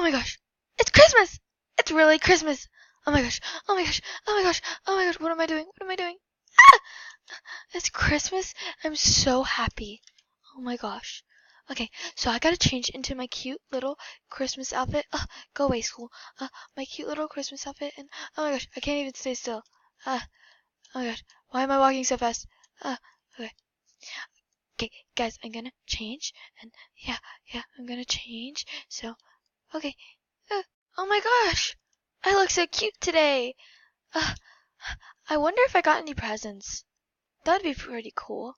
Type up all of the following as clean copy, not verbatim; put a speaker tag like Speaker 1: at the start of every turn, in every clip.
Speaker 1: my gosh. It's Christmas. It's really Christmas. Oh my gosh. Oh my gosh. Oh my gosh. Oh my gosh. What am I doing? What am I doing? Ah! It's Christmas. I'm so happy. Oh my gosh. Okay, so I gotta change into my cute little Christmas outfit. Go away, school. My cute little Christmas outfit. And oh my gosh, I can't even stay still. Oh my gosh, why am I walking so fast? Okay. Okay, guys, I'm gonna change. And yeah, I'm gonna change. So, okay. Oh my gosh, I look so cute today. I wonder if I got any presents. That'd be pretty cool.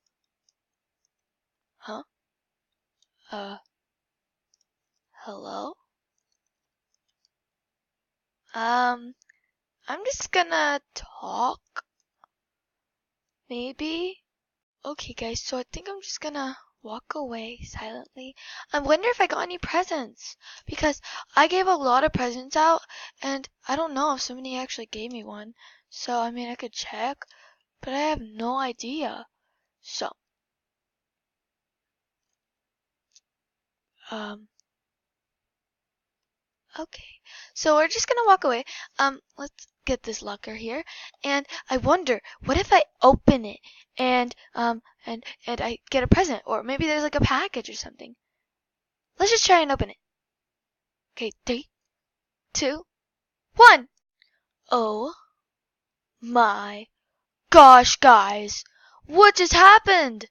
Speaker 1: Huh? Hello? I'm just gonna talk. Maybe? Okay, guys, so I think I'm just gonna walk away silently. I wonder if I got any presents. Because I gave a lot of presents out, and I don't know if somebody actually gave me one. So, I mean, I could check, but I have no idea. So, okay, so we're just gonna walk away. Let's get this locker here, and I wonder, what if I open it and I get a present, or maybe there's like a package or something. Let's just try and open it. Okay, 3, 2, 1. Oh my gosh, guys, what just happened?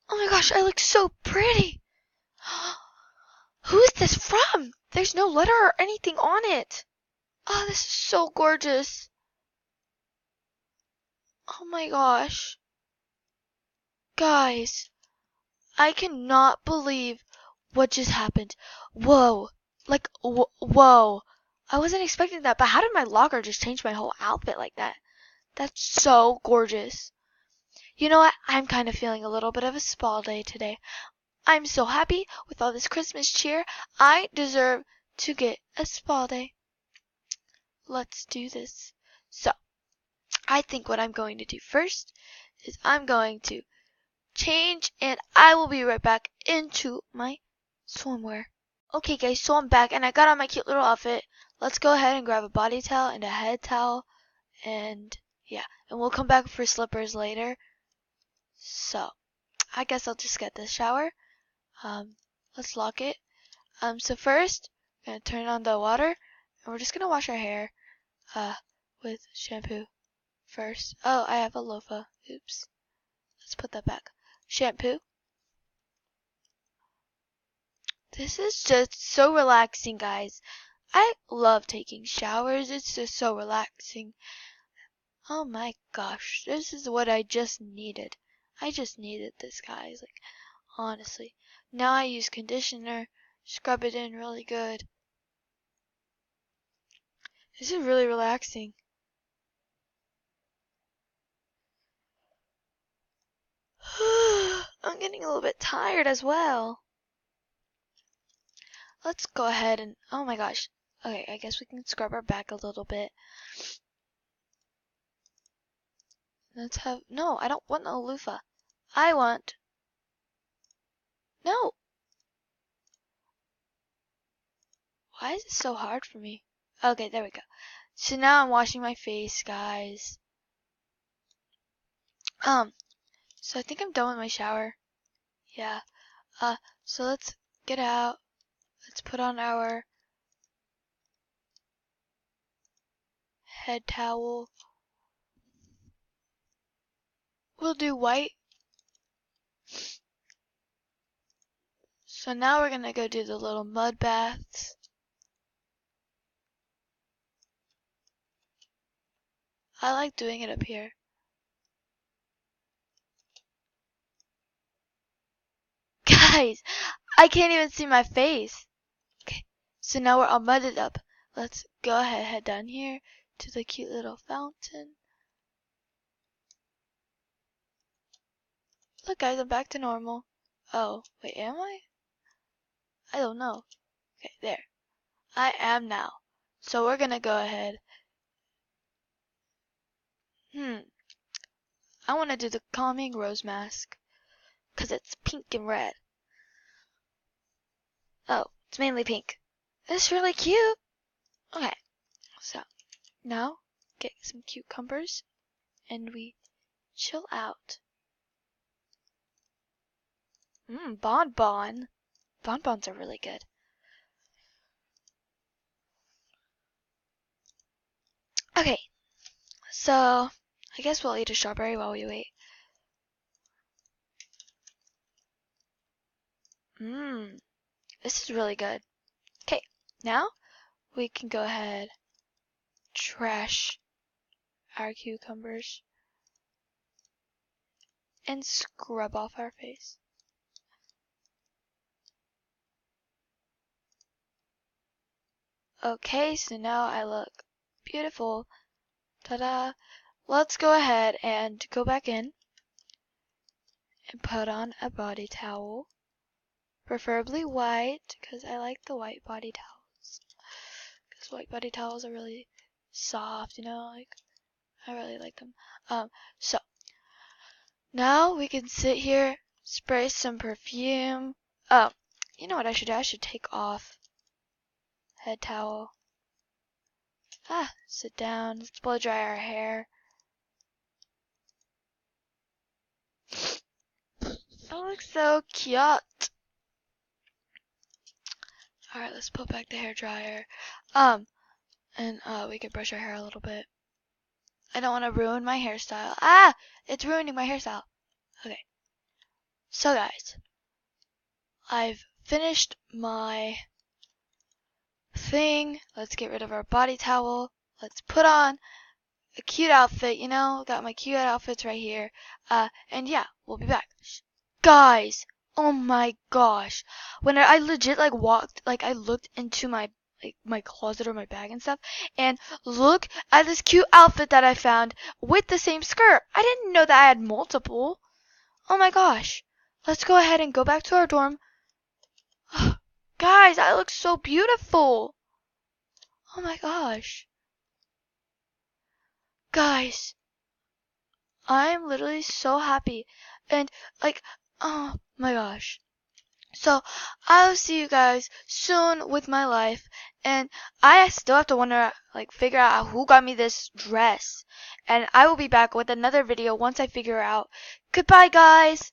Speaker 1: Oh my gosh, I look so pretty. Who is this from? There's no letter or anything on it. Oh, this is so gorgeous. Oh my gosh. Guys, I cannot believe what just happened. Whoa. Like, whoa. I wasn't expecting that, but how did my locker just change my whole outfit like that? That's so gorgeous. You know what? I'm kind of feeling a little bit of a spa day today. I'm so happy with all this Christmas cheer. I deserve to get a spa day. Let's do this. So, I think what I'm going to do first is I'm going to change, and I will be right back into my swimwear. Okay guys, so I'm back and I got on my cute little outfit. Let's go ahead and grab a body towel and a head towel, and yeah, and we'll come back for slippers later. So, I guess I'll just get this shower. Let's lock it. So first, I'm gonna turn on the water, and we're just gonna wash our hair, with shampoo first. Oh, I have a loofah. Oops. Let's put that back. Shampoo. This is just so relaxing, guys. I love taking showers. It's just so relaxing. Oh my gosh, this is what I just needed. I just needed this, guys. Like, honestly. Now I use conditioner, scrub it in really good. This is really relaxing. I'm getting a little bit tired as well. Let's go ahead and, oh my gosh. Okay, I guess we can scrub our back a little bit. Let's have, no, I don't want a loofah. I want, no. Why is it so hard for me? Okay, there we go. So now I'm washing my face, guys. So I think I'm done with my shower. Yeah. So let's get out. Let's put on our head towel. We'll do white. So now we're gonna go do the little mud baths. I like doing it up here. Guys, I can't even see my face. Okay, so now we're all mudded up. Let's go ahead, head down here to the cute little fountain. Look guys, I'm back to normal. Oh, wait, am I? I don't know. Okay, there. I am now. So we're gonna go ahead. I wanna do the calming rose mask. 'Cause it's pink and red. Oh, it's mainly pink. It's really cute. Okay, so now get some cucumbers and we chill out. Bonbon. Bonbons are really good. Okay, so I guess we'll eat a strawberry while we wait. This is really good. Okay, now we can go ahead, trash our cucumbers, and scrub off our face. Okay, so now I look beautiful. Ta-da! Let's go ahead and go back in and put on a body towel. Preferably white, because I like the white body towels. Because white body towels are really soft, you know, like, I really like them. So, now we can sit here, spray some perfume. Oh, you know what I should do? I should take off head towel. Sit down. Let's blow dry our hair. That looks so cute. Alright, let's put back the hair dryer. And we could brush our hair a little bit. I don't want to ruin my hairstyle. It's ruining my hairstyle. Okay. So guys, I've finished my thing. Let's get rid of our body towel. Let's put on a cute outfit, you know? Got my cute outfits right here. And yeah, we'll be back. Guys, oh my gosh. When I legit like walked, like I looked into my closet or my bag and stuff, and look at this cute outfit that I found with the same skirt. I didn't know that I had multiple. Oh my gosh. Let's go ahead and go back to our dorm. Guys, I look so beautiful. Oh my gosh. Guys, I'm literally so happy. And like, oh my gosh. So, I'll see you guys soon with my life. And I still have to figure out who got me this dress. And I will be back with another video once I figure out. Goodbye, guys.